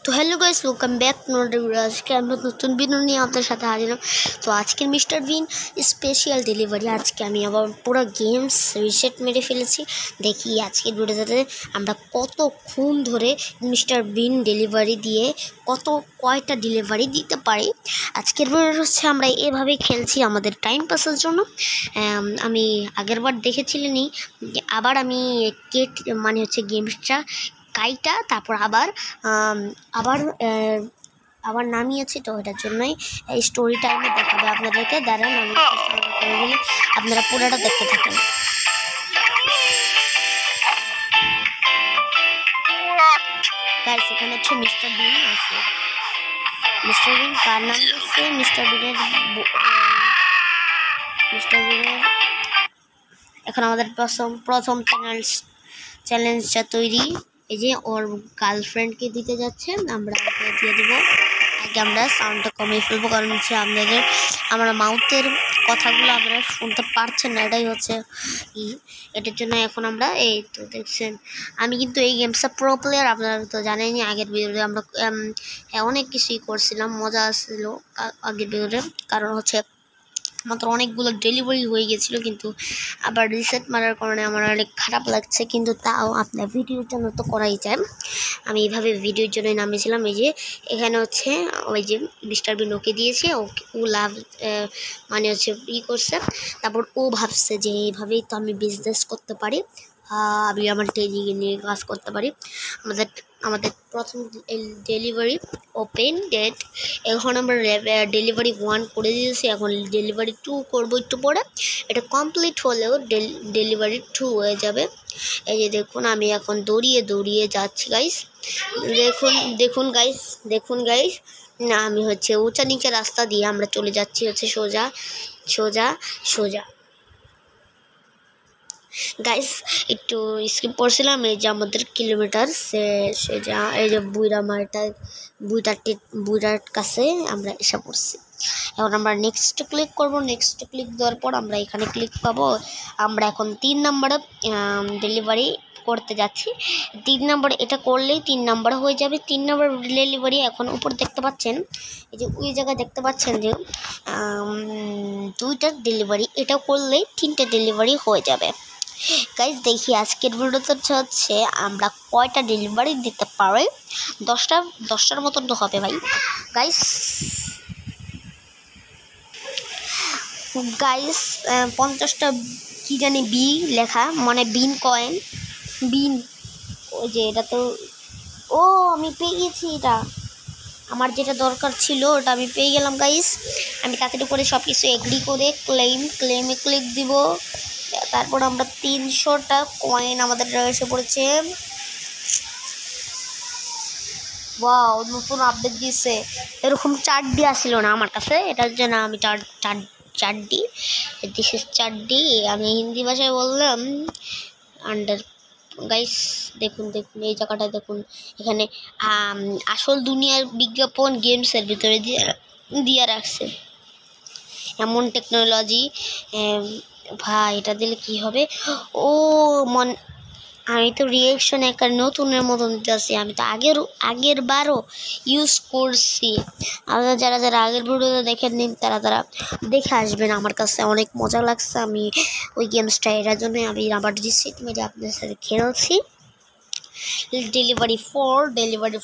তো hello guys, welcome back to another video. আজকে আমি নতুন ভিডিও নিয়ে আপনাদের সাথে হাজির হলাম। তো আজকের মিস্টার বিন স্পেশাল ডেলিভারি। আজকে আমি আবার পুরো গেমস রিসেট মেরে ফেলেছি। দেখি আজকের ভিডিওতে আমরা কতক্ষণ ধরে মিস্টার বিন ডেলিভারি দিয়ে কয়টা ডেলিভারি দিতে পারি। আজকের ভিডিও হচ্ছে আমরা এভাবেই খেলছি আমাদের টাইম পাসের জন্য। আমি আগেরবার দেখেছিলেনই, আবার আমি মানে হচ্ছে গেমসটা কাইটা তারপর আবার নামিয়েছি। তো এটার জন্যই এই স্টোরি টাইমে দেখাবে আপনাদেরকে। দাঁড়ান আমি আপনারা পুরোটা দেখতে থাকেন। গাইস, এখানে হচ্ছে মিস্টার বিন আছে। মিস্টার বিন কার নাম দিচ্ছে? মিস্টার বিনের এখন আমাদের প্রথম চ্যালেঞ্জটা তৈরি। এই যে ওর গার্লফ্রেন্ডকে দিতে যাচ্ছে, আমরা ওকে দিয়ে দেবো। আগে আমরা সাউন্ডটা কমিয়ে ফেলবো, কারণ হচ্ছে আমরা মাউথের কথাগুলো আপনারা শুনতে পারছেন না, এটাই হচ্ছে এটার জন্য। এখন আমরা এই তো দেখছেন, আমি কিন্তু এই গেমসটা প্রো প্লেয়ার, আপনারা তো জানেনই। আগের ভিডিওতে আমরা অনেক কিছুই করছিলাম, মজা আসছিল আগের ভিডিওতে। কারণ হচ্ছে মাত্র অনেকগুলো ডেলিভারি হয়ে গেছিলো, কিন্তু আবার রিসেট মারার কারণে আমার অনেক খারাপ লাগছে। কিন্তু তাও আপনার ভিডিওর জন্য তো করাই যায়। আমি এইভাবে ভিডিওর জন্যই নামিয়েছিলাম। এই যে এখানে হচ্ছে ওই যে মিস্টার বিন ওকে দিয়েছে, ও লাভ মানে হচ্ছে করছে। তারপর ও ভাবছে যে এইভাবেই তো আমি বিজনেস করতে পারি, আমি আমার টেলিকে নিয়ে কাজ করতে পারি। আমাদের প্রথম ডেলিভারি ওপেন ডেট। এখন আমরা ডেলিভারি 1 করে দিয়েছি, এখন ডেলিভারি 2 করবো একটু পরে। এটা কমপ্লিট হলেও ডেলিভারি 2 হয়ে যাবে। এই যে দেখুন, আমি এখন দৌড়িয়ে যাচ্ছি গাইস। দেখুন গাইস, না আমি হচ্ছে উঁচা নিচে রাস্তা দিয়ে আমরা চলে যাচ্ছি হচ্ছে সোজা। গাইস, একটু স্কিপ করছিলাম। এই যে আমাদের কিলোমিটার এই যে বুইরার কাছে আমরা এসে পড়ছি। এখন আমরা নেক্সট ক্লিক করব। নেক্সট ক্লিক দেওয়ার পর আমরা এখানে ক্লিক পাবো। আমরা এখন 3 নম্বরে ডেলিভারি করতে যাচ্ছি। 3 নম্বরে এটা করলেই 3 নম্বর হয়ে যাবে। 3 নম্বর ডেলিভারি এখন উপর দেখতে পাচ্ছেন, এই যে ওই জায়গায় দেখতে পাচ্ছেন যে 2টা ডেলিভারি, এটা করলেই 3টে ডেলিভারি হয়ে যাবে। গাইস, দেখি আজকের ভিডিওতে হচ্ছে আমরা কয়টা ডেলিভারি দিতে পারি। 10টার মতন তো হবে ভাই। গাইস 50টা কি জানি বি লেখা, মানে বিন কয়েন, বিন। ওই যে এটা তো আমি পেয়ে গেছি। এটা আমার যেটা দরকার ছিল ওটা আমি পেয়ে গেলাম গাইস। আমি তাড়াতাড়ি করে সব কিছু এগ্রি করে ক্লেমে ক্লিক দিব। তারপর আমরা 300টা কয়েন আমাদের এসে পড়েছে। ওয়াও, নতুন আপডেট দিয়েছে। এরকম 4D আসছিল না আমার কাছে, এটার জন্য আমি 4D দিস ইজ 4D আমি হিন্দি ভাষায় বললাম। আন্ডার গাইস দেখুন এই জায়গাটায় দেখুন, এখানে আসল দুনিয়ার বিজ্ঞাপন গেমসের ভিতরে দিয়ে রাখছে। এমন টেকনোলজি ভাই, এটা দিলে কি হবে? আমি তো রিয়েকশন একটা নতুনের মতন দিতেছি। আমি তো আগের বারও ইউজ করছি। আপনারা যারা আগের ভিডিওতে দেখে নিন, তারা দেখে আসবেন। আমার কাছে অনেক মজা লাগছে আমি ওই গেমসটা, এটার জন্য আমি আবার রিসেট মেরে আপনাদের সাথে খেলছি। ডেলিভারি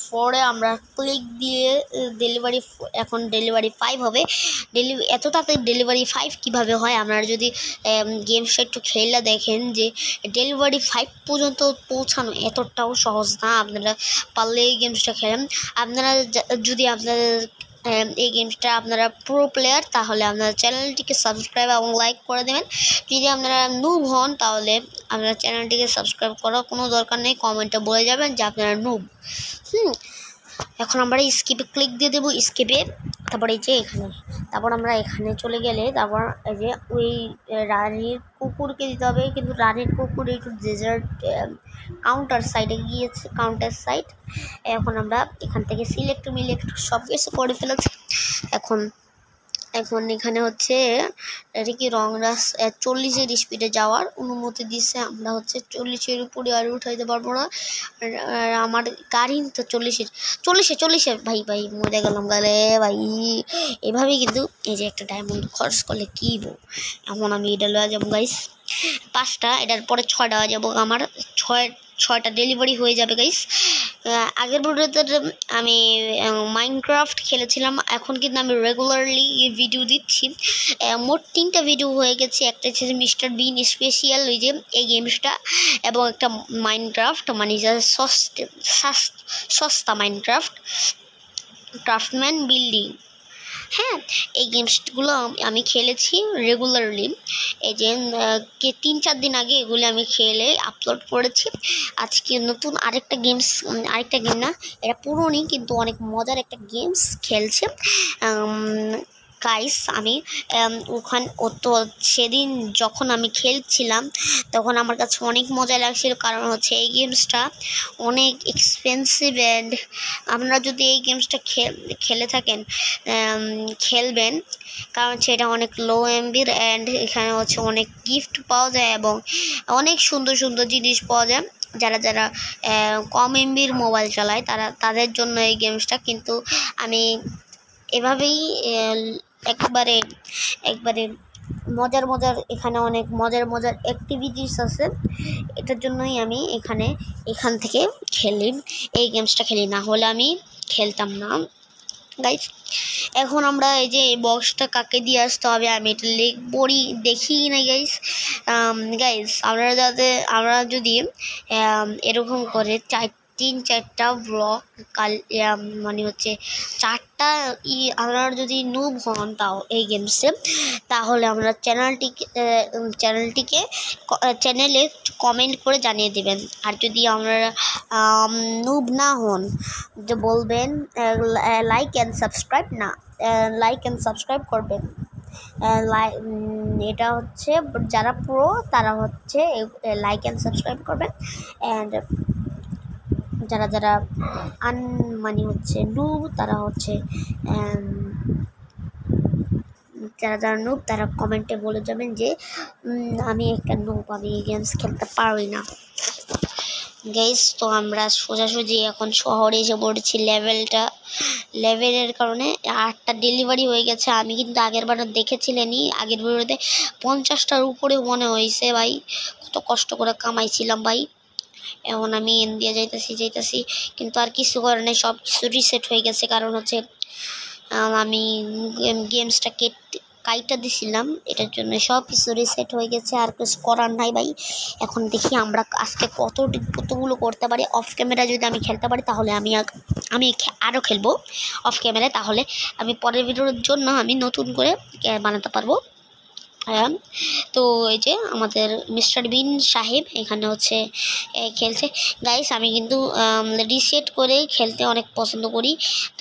4 আমরা ক্লিক দিয়ে এখন ডেলিভারি 5 হবে। এত তাড়াতাড়ি ডেলিভারি 5 কীভাবে হয়? আপনারা যদি গেমসটা একটু খেলে দেখেন যে ডেলিভারি 5 পর্যন্ত পৌঁছানো এতটাও সহজ না। আপনারা পারলে এই গেমসটা খেলেন। আপনারা যদি এই গেমসটা আপনারা প্রো প্লেয়ার, তাহলে আপনারা চ্যানেলটিকে সাবস্ক্রাইব এবং লাইক করে দেবেন। যদি আপনারা নুব হন, তাহলে আপনারা চ্যানেলটিকে সাবস্ক্রাইব করার কোনো দরকার নেই, কমেন্টে বলে যাবেন যে আপনারা নুব। এখন আমরা স্কিপে ক্লিক দিয়ে দেবো। স্কিপে তারপর এই যে তারপর আমরা এখানে চলে গেলে তারপর এই যে ওই রানীর কুকুরকে দিতে হবে। কিন্তু রানীর কুকুর একটু ডেজার্ট কাউন্টার সাইডে গিয়েছে, কাউন্টার সাইড। এখন আমরা এখান থেকে সিলেক্ট সব কিছু করে ফেলেছি। এখন এখন এখানে হচ্ছে এটা কি রং রাস্তা 40-এর স্পিডে যাওয়ার অনুমতি দিচ্ছে। আমরা হচ্ছে 40-এর উপরে আর উঠাইতে পারবো না। আর আমার গাড়ি তো 40-এ ভাই মরে গেলাম গালে ভাই। এভাবেই কিন্তু এই যে একটা ডায়মন্ড খরচ করলে কি এখন আমি এটা লওয়া যাবো গাইস 5টা, এটার পরে 6টা হয়ে যাবো আমার 6টা ডেলিভারি হয়ে যাবে গাইস। আগের ভিডিওতে আমি মাইনক্রাফট খেলেছিলাম, এখন কিন্তু আমি রেগুলারলি ভিডিও দিচ্ছি। মোট 3টা ভিডিও হয়ে গেছে, একটা হচ্ছে মিস্টার বিন স্পেশাল ওই যে এই গেমসটা, এবং একটা মাইনক্রাফট মানে সস্তা মাইনক্রাফট ক্রাফটম্যান বিল্ডিং। হ্যাঁ, এই গেমসগুলো আমি খেলেছি রেগুলারলি। এই যে 3-4 দিন আগে এগুলি আমি খেলে আপলোড করেছি। আজকে নতুন আরেকটা গেম না, এটা পুরোনি কিন্তু অনেক মজার একটা গেমস খেলছে গাইস। আমি সেদিন যখন আমি খেলছিলাম তখন আমার কাছে অনেক মজা লাগছিল, কারণ হচ্ছে এই গেমসটা অনেক এক্সপেন্সিভ। অ্যান্ড আপনারা যদি এই গেমসটা খেলে থাকেন খেলবেন, কারণ হচ্ছে এটা অনেক লো এমবির। অ্যান্ড এখানে হচ্ছে অনেক গিফট পাওয়া যায় এবং অনেক সুন্দর সুন্দর জিনিস পাওয়া যায়। যারা কম এমবির মোবাইল চালায় তাদের জন্য এই গেমসটা। কিন্তু আমি এভাবেই একবারে মজার এখানে অনেক মজার অ্যাক্টিভিটিস আছে, এটার জন্যই আমি এখান থেকে এই গেমসটা খেলি, না হলে আমি খেলতাম না গাইস। এখন আমরা এই যে এই বক্সটা কাকে দিয়ে আসতে হবে আমি এটা দেখি না গাইস। আমরা যদি এরকম করে 3-4টা ব্লক মানে হচ্ছে 4টা আপনারা যদি নুব হন তাও এই গেমসে, তাহলে আমরা চ্যানেলে কমেন্ট করে জানিয়ে দেবেন। আর যদি আপনারা নুব না হন যে বলবেন লাইক অ্যান্ড সাবস্ক্রাইব করবেন। এটা হচ্ছে যারা প্রো তারা হচ্ছে লাইক অ্যান্ড সাবস্ক্রাইব করবেন। অ্যান্ড যারা মানে হচ্ছে নুব তারা হচ্ছে যারা নুব তারা কমেন্টে বলে যাবেন যে আমি একটা নুব, আমি এই গেমস খেলতে পারি না গাইস। তো আমরা সোজাসুজি এখন শহরে এসে পড়েছি। লেভেলের কারণে 8টা ডেলিভারি হয়ে গেছে। আমি কিন্তু আগের বার দেখেছিলেনই, আগের ভিডিওতে 50টার উপরে মনে হয়েছে ভাই। কত কষ্ট করে কামাইছিলাম ভাই। এখন আমি ইন্ডিয়া যাইতেছি কিন্তু আর কিছু করে নাই, সব কিছু রিসেট হয়ে গেছে। কারণ হচ্ছে আমি গেমসটা কাইটা দিছিলাম, এটার জন্য সব কিছু রিসেট হয়ে গেছে। আর কিছু করার নাই ভাই। এখন দেখি আমরা আজকে কতগুলো করতে পারি। অফ ক্যামেরা যদি আমি খেলতে পারি তাহলে আমি আরও খেলবো অফ ক্যামেরায়, তাহলে আমি পরের ভিডিওর জন্য আমি নতুন করে বানাতে পারবো। তো এই যে আমাদের মিস্টার বিন সাহেব এখানে হচ্ছে খেলছে গাইস। আমি কিন্তু রিসেট করে খেলতে অনেক পছন্দ করি।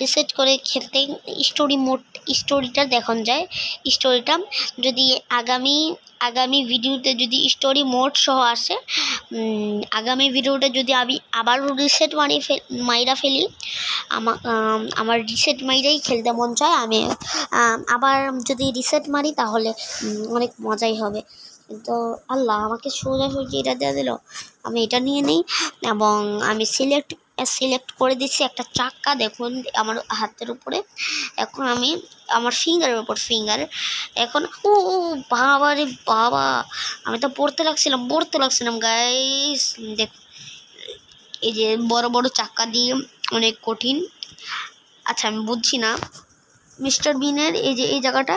রিসেট করে খেলতে স্টোরিটা দেখানো যায়। স্টোরিটা যদি আগামী ভিডিওতে যদি স্টোরি মোড সহ আসে, আগামী ভিডিওটা যদি আমি আবার রিসেট মাইরা ফেলি, আমার রিসেট মাইরাই খেলতে মন চায়। আমি আবার যদি রিসেট মারি তাহলে অনেক মজাই হবে। কিন্তু আল্লাহ আমাকে সোজাসুজি এটা দিয়ে দিল, আমি এটা নিয়ে নিই এবং আমি সিলেক্ট করে দিচ্ছি একটা চাক্কা। দেখুন আমার হাতের উপরে, এখন আমি আমার ফিঙ্গারের উপর এখন বাবা রে বাবা, আমি তো পড়তে লাগছিলাম গাইস। দেখুন এই যে বড় চাক্কা দিয়ে অনেক কঠিন। আচ্ছা আমি বুঝছি না মিস্টার বিনের এই জায়গাটা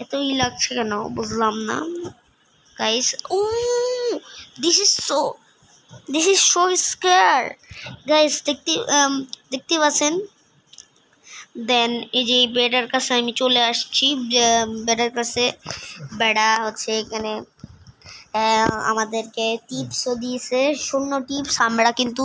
এতই লাগছে কেন, বুঝলাম না guys. This is so scare guys. দেখতে পাচ্ছেন। দেন এই যে বেডার কাছে আমি চলে আসছি। বেডার কাছে বেডা হচ্ছে এখানে আমাদেরকে টিপসও দিয়েছে, 0 টিপস। আমরা কিন্তু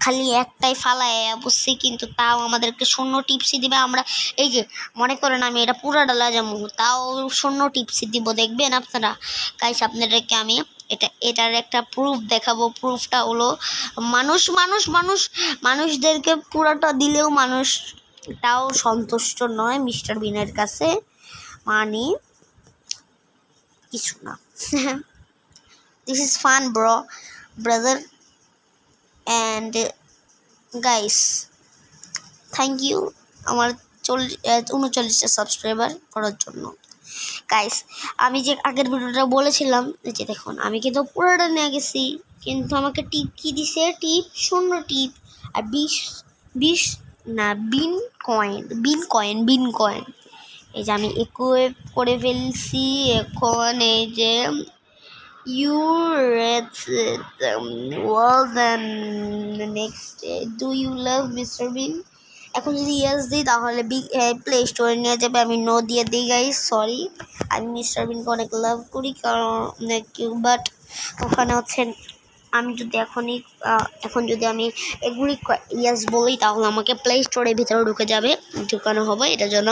খালি একটাই ফালায় বসছি, কিন্তু তাও আমাদেরকে 0 টিপসই দিবে। আমরা এই যে মনে করেন আমি এটা পুরা ডালা যাবো, তাও 0 টিপসই দিব। দেখবেন আপনারা গাইস, আপনাদেরকে আমি এটার একটা প্রুফ দেখাবো। প্রুফটা হলো মানুষদেরকে পুরাটা দিলেও মানুষ তাও সন্তুষ্ট নয় মিস্টার বিনের কাছে। মানে কিছু না। This is fun brother and guys, thank you আমার 39টা সাবস্ক্রাইবার করার জন্য। গাইস, আমি যে আগের ভিডিওটা বলেছিলাম যে দেখুন আমি কিন্তু পুরোটা নিয়ে গেছি, কিন্তু আমাকে টিপ কি দিছে? টিপ 0 টিপ আর 20 না বিন কয়েন। এই যে আমি ইকুইপ করে ফেলছি। এখন এই যে next, do you love Mister Bean? এখন যদি ইয়েস দিই তাহলে প্লে স্টোরে নিয়ে যাবে, আমি নো দিয়ে দিই গাইস, সরি। আমি মিস্টার বিনকে অনেক লাভ করি, কারণ বাট ওখানে হচ্ছে আমি যদি এখন যদি আমি এগুলি ইয়েস বলি তাহলে আমাকে প্লে স্টোরের ভিতরে ঢুকানো হবে। এটার জন্য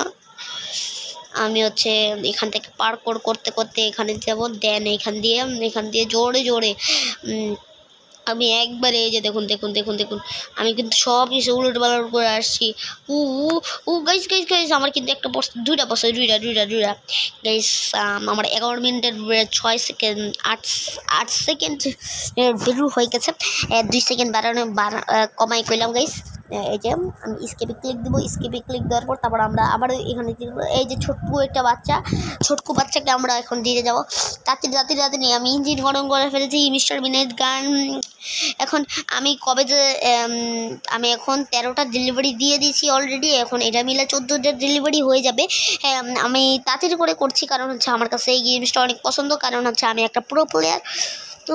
আমি হচ্ছে এখান থেকে পার্কোর করতে এখানে যাবো, দেন এখান দিয়ে জোরে আমি একবারে এই যে দেখুন আমি কিন্তু সব কিছু উলটপালট করে আসছি। গাইস আমার কিন্তু দুইটা গাইস, আমার 11 মিনিটের 6 সেকেন্ড 8 সেকেন্ড বেরু হয়ে গেছে। 2 সেকেন্ড কমাই কইলাম গাইস। এই যে আমি স্কিপে ক্লিক দিব, দেওয়ার পর তারপর আমরা আবার এখানে এই যে ছোট্ট বাচ্চাকে আমরা এখন দিয়ে যাবো। তাড়াতাড়ি নিয়ে আমি ইঞ্জিন গরম করে ফেলেছি মিস্টার বিনের গান। এখন আমি আমি এখন 13টা ডেলিভারি দিয়ে দিয়েছি অলরেডি। এখন এটা মিলে 14টা ডেলিভারি হয়ে যাবে। হ্যাঁ, আমি তাড়াতাড়ি করে করছি, কারণ হচ্ছে আমার কাছে এই গেমসটা অনেক পছন্দ, কারণ হচ্ছে আমি একটা প্রো প্লেয়ার। তো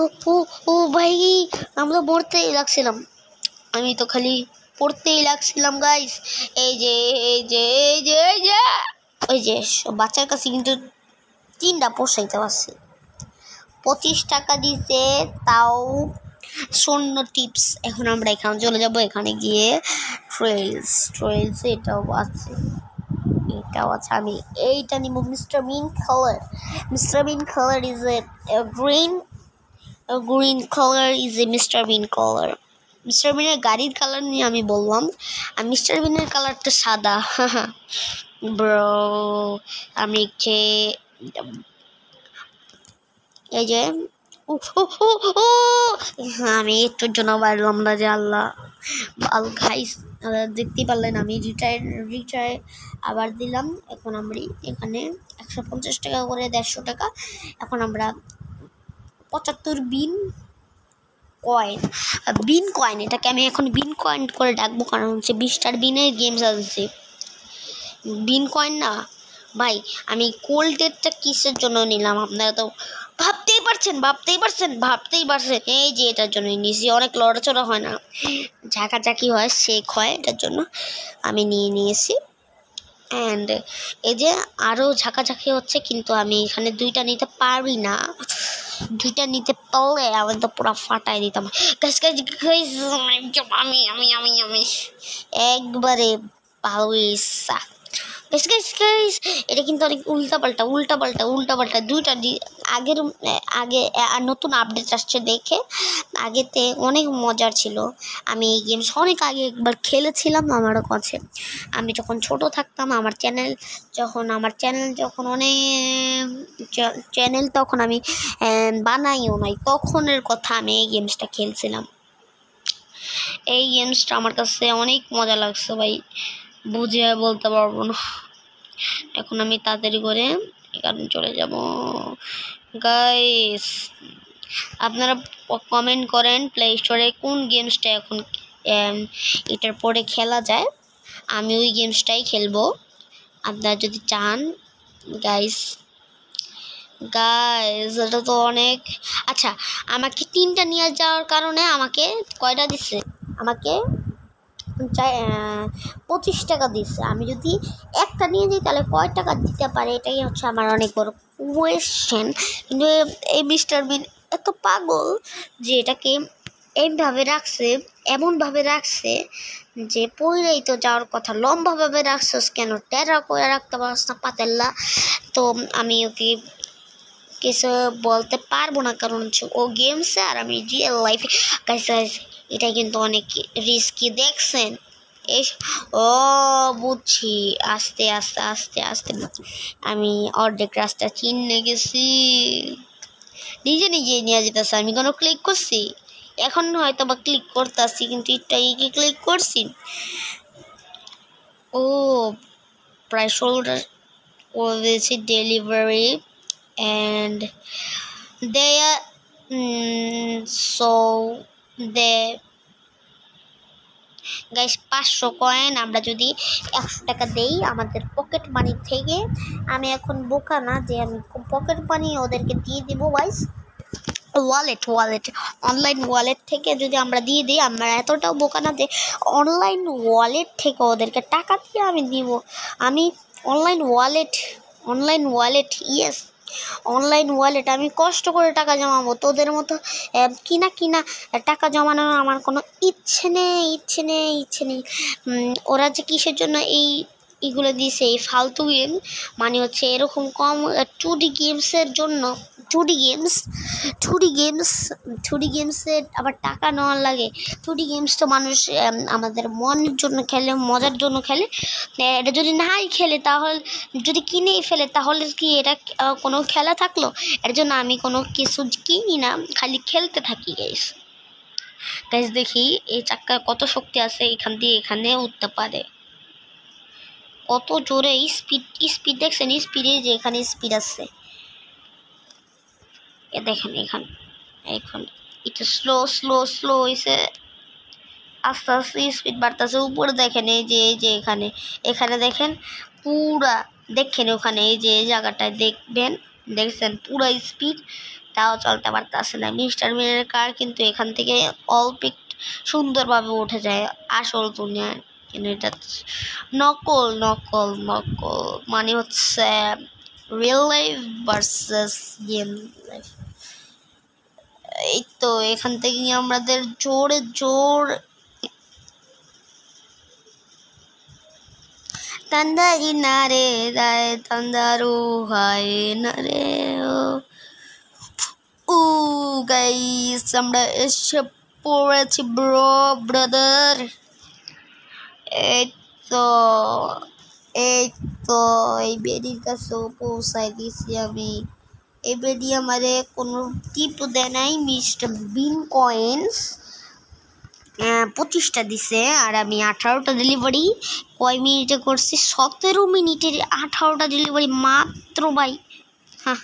ভাই আমরা মরতেই লাগছিলাম, আমি তো খালি পড়তেই লাগছিলাম গাইস। এই যে বাচ্চার কাছে কিন্তু 3টা পোষাইতে পারছি। 25 টাকা দিতে, তাও 0 টিপস। এখন আমরা এখানে চলে যাব, এখানে গিয়ে ট্রেলস এটাও আছে। আমি এইটা নিব, Mister Bean colour is a green colour is a Mister বিনের গাড়ির কালার নিয়ে আমি বললাম, আর মিস্টার বিনের কালারটা সাদা। ব্রো, আমি এই যে আমি একটুর জন্য বাড়লাম না যে আল্লাহ খাইস। দেখতেই পারলেন আমি রিটায়ার আবার দিলাম। এখন আমরা এখানে 150 টাকা করে 150 টাকা। এখন আমরা 75 বিন কয়েন, এটাকে আমি এখন বিন কয়েন করে ডাকবো, কারণ হচ্ছে 20টার বিনের গেমস আসছে। বিন কয়েন না ভাই, আমি কোল্ডেরটা কিসের জন্য নিলাম আপনারা তো ভাবতেই পারছেন। এই যে এটার জন্য নিয়েছি, অনেক লড়াচড়া হয় না, ঝাঁকাঝাঁকি হয়, শেক হয়, এটার জন্য আমি নিয়েছি। অ্যান্ড এই যে আরও ঝাঁকাঝাঁকি হচ্ছে, কিন্তু আমি এখানে 2টা নিতে পারি না। 2টা নিতে পারলে আমি তো পুরো ফাটাই দিতাম। আমি একবারে ভালো ইচ্ছা। এটা কিন্তু অনেক উল্টাপাল্টা 2টা আগে নতুন আপডেট আসছে দেখে, আগেতে অনেক মজার ছিল। আমি এই গেমস অনেক আগে একবার খেলেছিলাম আমারও কাছে। আমি যখন ছোট থাকতাম, আমার চ্যানেল যখন অনেক চ্যানেল তখন আমি বানাইও নাই, তখনের কথা আমি এই গেমসটা খেলছিলাম। এই গেমসটা আমার কাছে অনেক মজা লাগছে ভাই, বুঝিয়ে বলতে পারবো না। এখন আমি তাড়াতাড়ি করে এখানে চলে যাব। গাইস, আপনারা কমেন্ট করেন প্লে স্টোরে কোন গেমসটা এখন এটার পরে খেলা যায়, আমি ওই গেমসটাই খেলবো আপনারা যদি চান। গাইস এটা তো অনেক। আচ্ছা, আমাকে 3টা নিয়ে যাওয়ার কারণে আমাকে কয়টা দিচ্ছে? আমাকে 25 টাকা দিচ্ছে। আমি যদি একটা নিয়ে যাই তাহলে কয় টাকা দিতে পারে, এটাই হচ্ছে আমার অনেক বড় কোয়েশ্চেন। কিন্তু এই মিস্টার বিন এত পাগল যে এটাকে এমনভাবে রাখছে যে পইরেই তো যাওয়ার কথা। লম্বাভাবে রাখছস কেন? টেরা করে রাখতে পারছ না পাতেল্লা। তো আমি ওকে কিছু বলতে পারবো না, কারণ হচ্ছে ও গেমসে আর আমি রিয়েল লাইফে। গাইস, এটা কিন্তু অনেক রিস্কি, দেখছেন এই ও বুঝছি, আস্তে আস্তে আস্তে আস্তে আমি অর্ধেক রাস্তা চিনে গেছি, নিজে নিজে নিয়ে যেতেছে। আমি কোনো ক্লিক করছি এখন, হয়তো বা ক্লিক করতেছি, কিন্তু এটাই কি ক্লিক করছি। ও প্রায় 16টা করে দিয়েছি delivery, and they so they guys 500 coin আমরা যদি 100 টাকা দেই আমাদের পকেট মানি থেকে, আমি এখন বোকা না যে আমি পকেট মানি ওদেরকে দিয়ে দিব গাইস, ওয়ালেট অনলাইন ওয়ালেট থেকে যদি আমরা দিয়ে দিই, আমরা এতটাও বোকা না যে অনলাইন ওয়ালেট থেকে ওদেরকে টাকা দিয়ে আমি দিব। আমি online wallet yes online wallet আমি কষ্ট করে টাকা জমাবো, তোদের মতো কিনা টাকা জমানোর আমার কোনো ইচ্ছে নেই। ওরা যে কিসের জন্য এইগুলো দিয়েছে, এই ফালতু গেম, মানে হচ্ছে এরকম কম 2D গেমসের জন্য। 2D গেমসের আবার টাকা নেওয়ার লাগে। 2D গেমস তো মানুষ আমাদের মনের জন্য খেলে, মজার জন্য খেলে। এটা যদি নাই খেলে, তাহলে যদি কিনেই ফেলে, তাহলে কি এটা কোনো খেলা থাকলো? এর জন্য আমি কোনো কিছু কিনি না, খালি খেলতে থাকি গাইস। দেখি এই চাক্কায় কত শক্তি আছে, এখান দিয়ে এখানে উঠতে পারে, কত জোরে স্পিড দেখছেন? স্পিডে যে এখানে স্পিড আছে, এ দেখেন এখন একটু স্লো হয়েছে, আস্তে আস্তে স্পিড বাড়তেছে। উপরে দেখেন এই যে এখানে দেখেন পুরা, দেখেন ওখানে এই যে জায়গাটায় দেখছেন পুরা স্পিড, তাও চলতে পারতেছে না। মিস্টার বিনের কার কিন্তু এখান থেকে অল্প সুন্দরভাবে উঠে যায় আসল দুনিয়ায়, কিন্তু এটা নকল, মানে হচ্ছে real life versus game life. এই তো এখান থেকে আমাদের জোর তন্দারি না রে দায় তন্দারু হয় না রে ও গাইস, আমরা এসে পড়েছি ব্রাদার। এই তো এই বেডির কাছেও পৌঁছাই দিয়েছি আমি। এই বেডি আমারে কোনো টিপ দেয় নাই, মিস্টার বিন কয়েন্স 25টা দিছে, আর আমি 18টা ডেলিভারি কয় মিনিটে করছি? 17 মিনিটের 18টা ডেলিভারি মাত্র ভাই। হ্যাঁ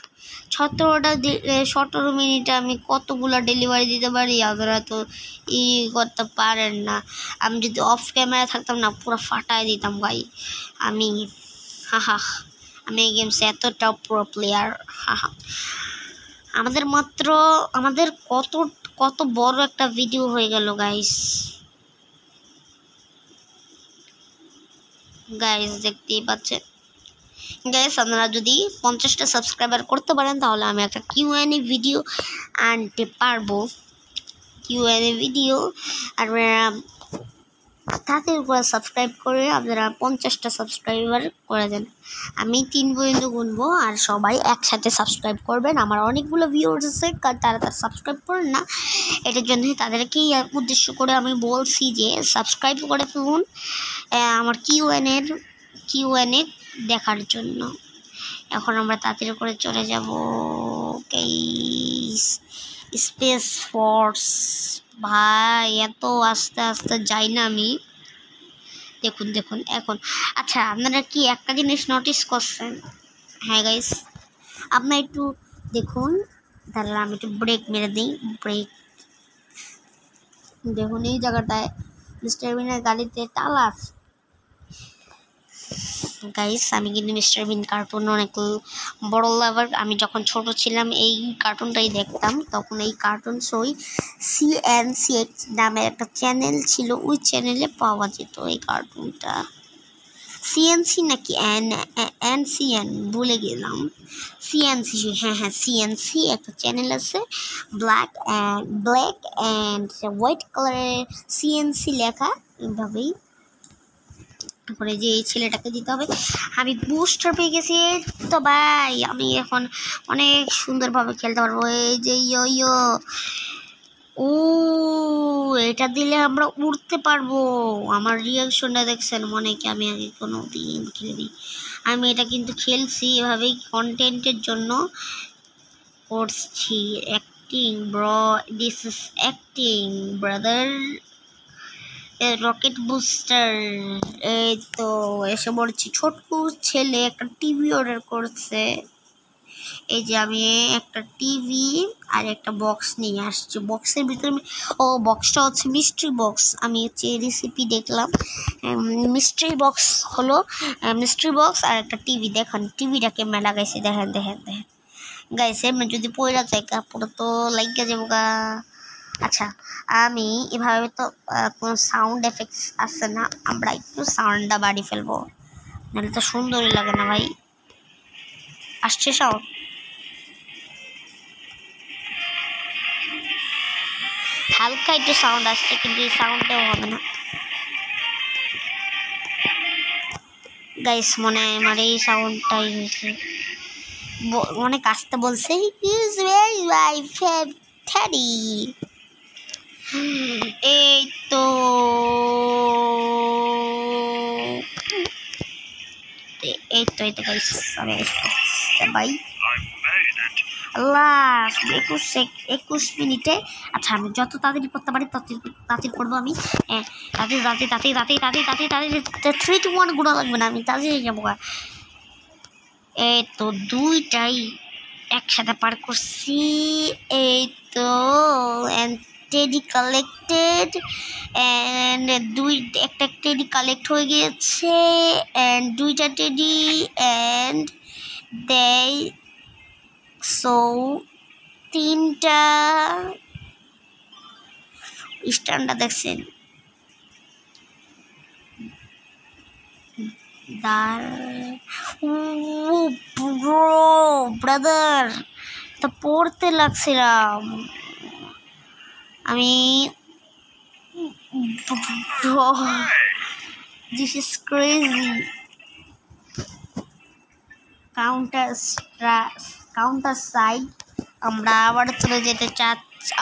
17 মিনিটে আমি কতগুলো ডেলিভারি দিতে পারি, আপনারা তো করতে পারেন না। আমি যদি অফ ক্যামেরা থাকতাম না, পুরো ফাটায় দিতাম ভাই আমি। আমি এই গেমসে এতটা প্রো প্লেয়ার। আমাদের কত বড় একটা ভিডিও হয়ে গেল গাইস, দেখতেই পাচ্ছেন গাইস। আপনারা যদি 50টা সাবস্ক্রাইবার করতে পারেন, তাহলে আমি একটা Q&A ভিডিও আনতে পারবো। Q&A ভিডিও আর তাদের উপরে সাবস্ক্রাইব করে আপনারা 50টা সাবস্ক্রাইবার করে দেন। আমি 3 পর্যন্ত গুনবো, আর সবাই একসাথে সাবস্ক্রাইব করবেন। আমার অনেকগুলো ভিউয়ার্স আছে, তারা সাবস্ক্রাইব করেন না, এটার জন্যই তাদেরকেই উদ্দেশ্য করে আমি বলছি যে সাবস্ক্রাইব করে ফেলুন আমার Q&A দেখার জন্য। এখন আমরা তাড়াতাড়ি করে চলে যাব গাইস স্পেস ফোর্স। ভাই এত আস্তে যাই না আমি, দেখুন এখন। আচ্ছা আপনারা কি একটা জিনিস নোটিস করছেন? হ্যাঁ গাইস, আপনারা একটু দেখুন, তাহলে আমি একটু ব্রেক মেরে দিই। দেখুন এই জায়গাটায় মিস্টার বিনের গাড়িতে তালা আছে গাইস। আমি কিন্তু মিস্টার বিন কার্টুন অনেক বড় লাভার। আমি যখন ছোট ছিলাম এই কার্টুনটাই দেখতাম, তখন এই কার্টুন শোই CNCX নামে একটা চ্যানেল ছিল, ওই চ্যানেলে পাওয়া যেত এই কার্টুনটা। CNC নাকি NCN ভুলে গেলাম, CNC, হ্যাঁ CNC একটা চ্যানেল আছে, ব্ল্যাক অ্যান্ড হোয়াইট কালারের CNC লেখা। এইভাবেই তারপরে যে এই ছেলেটাকে দিতে হবে। আমি বুস্টার পেয়ে গেছি তো ভাই, আমি এখন অনেক সুন্দরভাবে খেলতে পারবো। এই যে ও এটা দিলে আমরা উড়তে পারবো। আমার রিয়াকশনটা দেখছেন, মনে কি আমি আগে কোনো দিন খেলিনি। আমি এটা কিন্তু খেলছি এভাবেই কন্টেন্টের জন্য করছি। Acting bro, this is acting brother. Rocket booster. এই তো এসে বলছি, ছোট্ট ছেলে একটা টিভি অর্ডার করছে। এই যে আমি একটা টিভি আর একটা বক্স নিয়ে আসছি। বক্সের ভিতরে বক্সটা হচ্ছে মিস্ট্রি বক্স। আমি হচ্ছে রেসিপি দেখলাম, মিস্ট্রি বক্স হলো মিস্ট্রি বক্স আর একটা টিভি। দেখেন টিভিটাকে মেলা লাগাইছে, দেখেন দেখেন দেখেন গাইস। এমনি যদি পয়লা যায় কাপড় তো লাগিয়ে যাবো গা। আচ্ছা আমি এভাবে তো কোনো সাউন্ড এফেক্টস আছে না, আমরা একটু সাউন্ডটা বাড়ি ফেলবো, নাহলে তো সুন্দরই লাগে না ভাই। আসছে সাউন্ড, হালকা একটু সাউন্ড আসছে, কিন্তু এই সাউন্ডটাও হবে না গাইস। মনে হয় আমার এই সাউন্ডটাই হয়েছে, অনেক আসতে বলছে। ইজ ভেরি মাই ফ্যারি। এই তো এই তো এই তো গাইস আমি ভাই আল্লাহ 21 মিনিটে। আচ্ছা আমি যত তাড়াতাড়ি করতে পারি তত তাড়াতাড়ি করবো। আমি তাড়াতাড়ি 3 to 1 গুণা লাগবে না, আমি তাড়াতাড়ি যাবো। এই তো দুইটাই একসাথে পার করছি। এই তো টেডি কালেক্টেড অ্যান্ড একটা টেডি কালেক্ট হয়ে গিয়েছে অ্যান্ড দুইটা টেডি অ্যান্ড দেয় সো 3টা স্ট্যান্ডটা দেখছেন। ব্রাদার তো পড়তে লাগছিলাম আমি। This is crazy. Counter side আমরা আবার চলে যেতে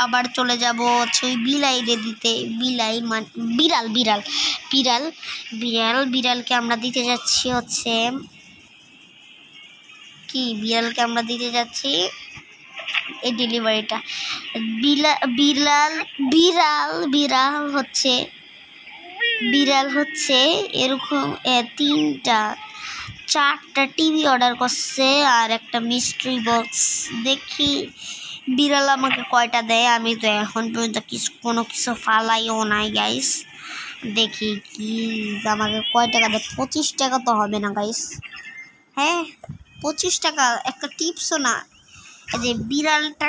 আবার চলে যাব হচ্ছে ওই বিলাইরে দিতে। বিড়ালকে আমরা দিতে যাচ্ছি হচ্ছে কি, বিড়ালকে আমরা দিতে যাচ্ছি এই ডেলিভারিটা। বিড়াল হচ্ছে এরকম 4টা টিভি অর্ডার করছে আর একটা মিস্ট্রি বক্স। দেখি বিড়াল আমাকে কয়টা দেয়। আমি তো এখন পর্যন্ত কোনো কিছু ফালাইও নাই গাইস। দেখি কি আমাকে কয় টাকা দেয়। 25 টাকা তো হবে না গাইস। হ্যাঁ 25 টাকা, একটা টিপসও না। যে বিড়ালটা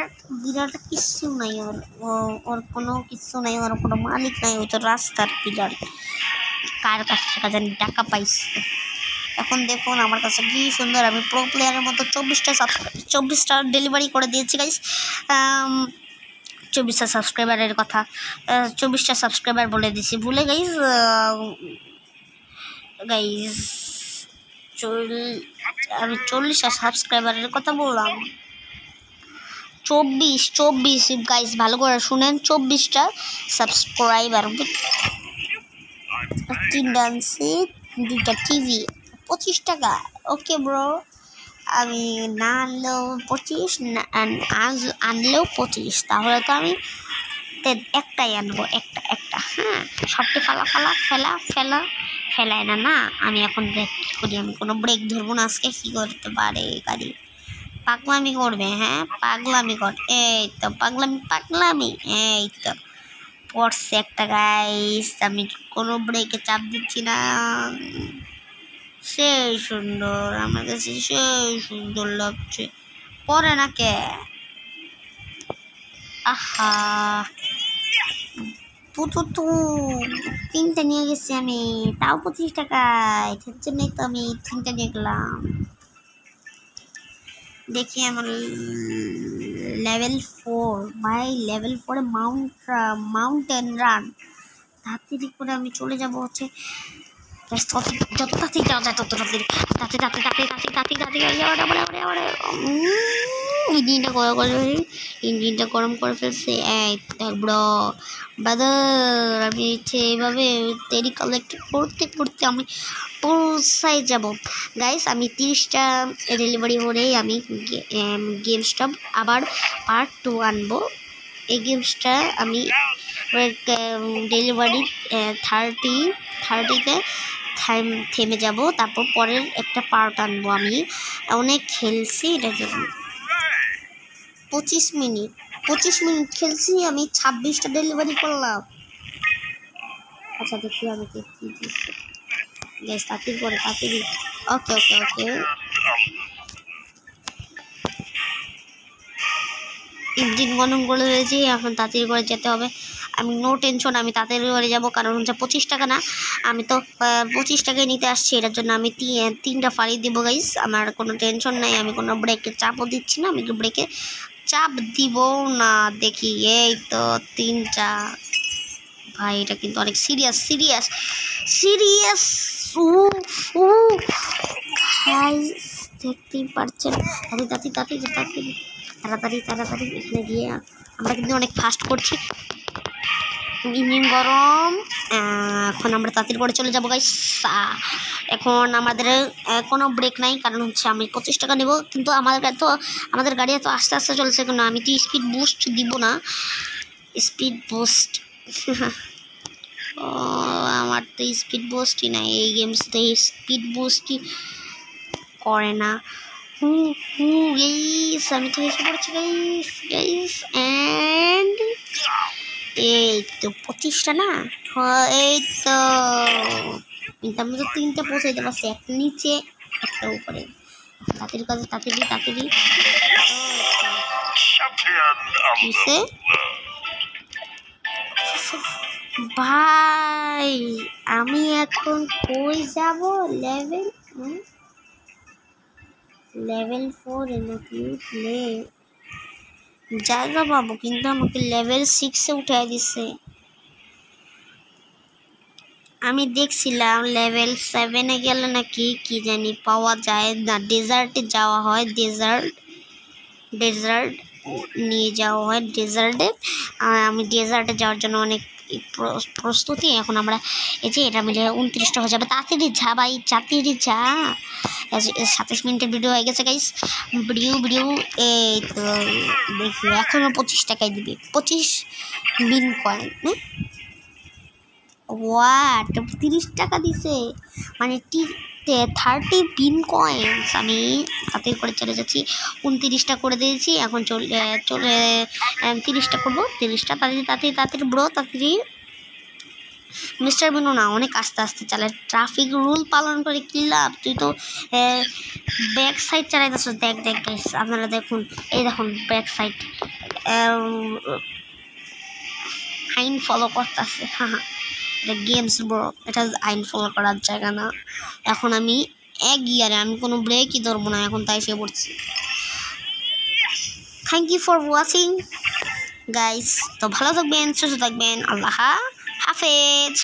কিচ্ছু নাই, ওর কোনো কিছু নাই, ওর কোনো মালিক নাই, ওই তো রাস্তার বিড়াল। কার কাছ থেকে জানি টাকা পাইছে। এখন দেখুন আমার কাছে কি সুন্দর, আমি প্রো প্লেয়ারের মতো 24টা ডেলিভারি করে দিয়েছি গাইস। 24টা সাবস্ক্রাইবারের কথা 24টা সাবস্ক্রাইবার বলে দিছি, ভুলে গাইস। আমি 40টা সাবস্ক্রাইবারের কথা বললাম। 24 গাইস, ভালো করে শুনেন, 24টা সাবস্ক্রাইবার, 3টা আনছি, 2টা টিভি, 25 টাকা। ওকে ব্রো, আমি না আনলেও 25, আনলেও 25, তাহলে তো আমি একটাই আনবো, একটা। হ্যাঁ সবটি ফেলায় না। আমি এখন ব্রেক করি, আমি কোনো ব্রেক ধরবো না আজকে। কী করতে পারে গাড়ি, পাগলামি করবে। হ্যাঁ পাগলামি কর, এই তো পাগলামি এই তো পড়ছে একটা গাইস। আমি কোনো ব্রেকে চাপ দিচ্ছি না। সেই সুন্দর, আমার কাছে সেই সুন্দর লাগছে। পরে না কে, আহা তু 3টা নিয়ে গেছি আমি, তাও 25 টাকায়। এর জন্যই তো আমি 3টা নিয়ে গেলাম। দেখি আমার লেভেল 4 ভাই, লেভেল 4-এ মাউন্টেন রান। তাড়াতাড়ি করে আমি চলে যাবো হচ্ছে, যত তাড়াতাড়ি যাওয়া যায় তত তাড়াতাড়ি। ইঞ্জিনটা গরম করে ফেলছে। এই ব্রো ব্রাদার, আমি এইভাবে দেরি কালেক্ট করতে করতে আমি পৌঁছায় যাব গাইস। আমি 30টা ডেলিভারি হলেই আমি গেমসটা আবার পার্ট 2 আনবো। এই গেমসটা আমি ডেলিভারি 30তে থেমে যাব, তারপর পরের একটা পার্ট আনবো। আমি অনেক খেলছি এটার জন্য। 25 মিনিট খেলছি, আমি 26টা ডেলিভারি করলাম। আচ্ছা দেখি আমি কি দিচ্ছি গ্যাস তাড়াতাড়ি। ওকে ইঞ্জিন গরম করে হয়েছি, এখন তাড়াতাড়ি করে যেতে হবে। আমি নো টেনশন, আমি তাড়াতাড়ি করে যাবো, কারণ হচ্ছে 25 টাকা না, আমি তো 25 টাকায় নিতে আসছি। এটার জন্য আমি 3টা ফাড়ি দেবো গাইস। আমার কোনো টেনশন নাই, আমি কোনো ব্রেকে চাপও দিচ্ছি না, আমি ব্রেকে চাপ দিব না। দেখি এই তো 3টা। ভাই এটা কিন্তু অনেক সিরিয়াস। দেখতেই পারছেন। তাড়াতাড়ি এখানে গিয়ে আমরা কিন্তু অনেক ফাস্ট করছি। ইঞ্জিন গরম, এখন আমরা তাড়াতাড়ি করে চলে যাবো গাইস। এখন আমাদের কোনো ব্রেক নাই, কারণ হচ্ছে আমি 25 টাকা নেব, কিন্তু আমাদের গাড়ি এত আস্তে আস্তে চলছে কেন? আমি তো স্পিড বুস্ট দিব না, স্পিড বুস্ট ও আমার তো স্পিড বুস্টই নাই, এই গেমসতে স্পিড বুস্টই করে না। গাইস আমি তো এসে পড়ছি গাইস এন্ড এই তো 25টা না, এই তো কিন্তু আমি তো 3টা পৌঁছাইতে পারছি, একটা নিচে একটা উপরে। তাড়াতাড়ি ভাই আমি এখন কই যাব? লেভেল 4 নাকি জায়গা পাবো, কিন্তু আমাকে লেভেল 6-এ উঠাই দিছে। আমি দেখছিলাম লেভেল 7-এ গেলে নাকি কি জানি পাওয়া যায় না, ডেজার্টে যাওয়া হয়, ডেজার্ট নিয়ে যাওয়া হয় ডেজার্টে। আমি ডেজার্টে যাওয়ার জন্য অনেক প্রস্তুতি। এখন আমরা এই যে এটা মিলে 29টা হয়ে যাবে। তাড়াতাড়ি যা ভাই, তাড়াতাড়ি যা। 27 মিনিটের ভিডিও হয়ে গেছে গাইস। ভিডিও এই তো দেখি এখনো 25 টাকায় দিবে, 25 বিন কয়েন। ওয়াট 30 টাকা দিছে, মানে 30 বিন কয়েন্স। আমি তাড়াতাড়ি করে চলে যাচ্ছি, 29টা করে দিয়েছি, এখন চলে 30টা করবো। 30টা তাড়াতাড়ি ব্রো, তাড়াতাড়ি। মিস্টার বিনু না, অনেক আস্তে চালায়, ট্রাফিক রুল পালন করে কি লাভ? তুই তো ব্যাক সাইড চালাইতেছ। দেখ গাইস আপনারা দেখুন, এই দেখুন ব্যাক সাইড আইন ফলো করতেছে। হ্যাঁ এটা গেমস ব্রো, এটা আইন ফলো করার জায়গা না। এখন আমি এক গিয়ারে, আমি কোনো ব্রেকই ধরবো না এখন, তাই সে পড়ছি। Thank you for watching guys. তো ভালো থাকবেন, সুস্থ থাকবেন, আল্লাহ হাফেজ।